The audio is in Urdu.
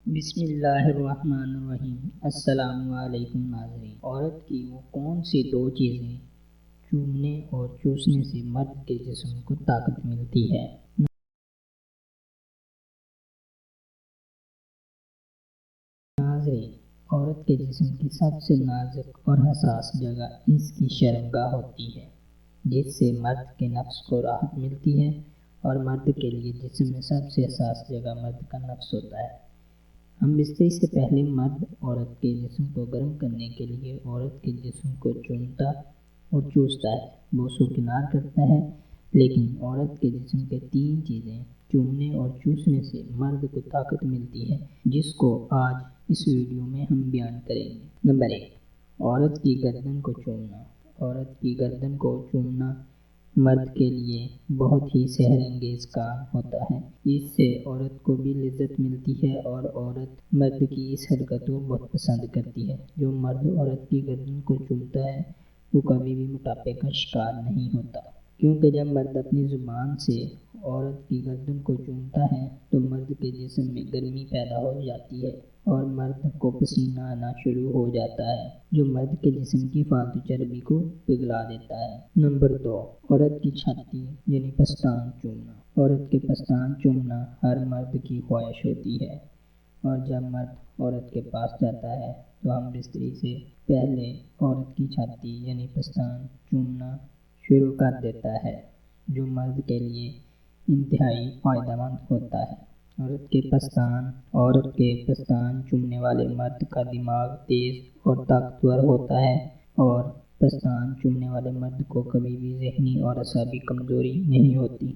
بسم اللہ الرحمن الرحیم۔ السلام علیکم ناظرین۔ عورت کی وہ کون سی دو چیزیں چومنے اور چوسنے سے مرد کے جسم کو طاقت ملتی ہے؟ ناظرین، عورت کے جسم کی سب سے نازک اور حساس جگہ اس کی شرمگاہ ہوتی ہے، جس سے مرد کے نفس کو راحت ملتی ہے، اور مرد کے لیے جسم میں سب سے حساس جگہ مرد کا نفس ہوتا ہے۔ ہم بستری سے پہلے مرد عورت کے جسم کو گرم کرنے کے لیے عورت کے جسم کو چومتا اور چوستا ہے، بوس و کنار کرتا ہے، لیکن عورت کے جسم کے تین چیزیں چومنے اور چوسنے سے مرد کو طاقت ملتی ہے، جس کو آج اس ویڈیو میں ہم بیان کریں گے۔ نمبر 1، عورت کی گردن کو چومنا۔ عورت کی گردن کو چومنا مرد کے لیے بہت ہی سحر انگیز کام ہوتا ہے۔ اس سے عورت کو بھی لذت ملتی ہے اور عورت مرد کی اس حرکت کو بہت پسند کرتی ہے۔ جو مرد عورت کی گردن کو چومتا ہے وہ کبھی بھی موٹاپے کا شکار نہیں ہوتا، کیونکہ جب مرد اپنی زبان سے عورت کی گردن کو چومتا ہے تو مرد کے جسم میں گرمی پیدا ہو جاتی ہے اور مرد کو پسینہ آنا شروع ہو جاتا ہے، جو مرد کے جسم کی فالتو چربی کو پگھلا دیتا ہے۔ نمبر 2، عورت کی چھاتی یعنی پستان چومنا۔ عورت کے پستان چومنا ہر مرد کی خواہش ہوتی ہے، اور جب مرد عورت کے پاس جاتا ہے تو ہم بستری سے پہلے عورت کی چھاتی یعنی پستان چومنا شروع کر دیتا ہے، جو مرد کے لیے انتہائی فائدہ مند ہوتا ہے۔ عورت کے پستان چومنے والے مرد کا دماغ تیز اور طاقتور ہوتا ہے، اور پستان چومنے والے مرد کو کبھی بھی ذہنی اور اعصابی کمزوری نہیں ہوتی۔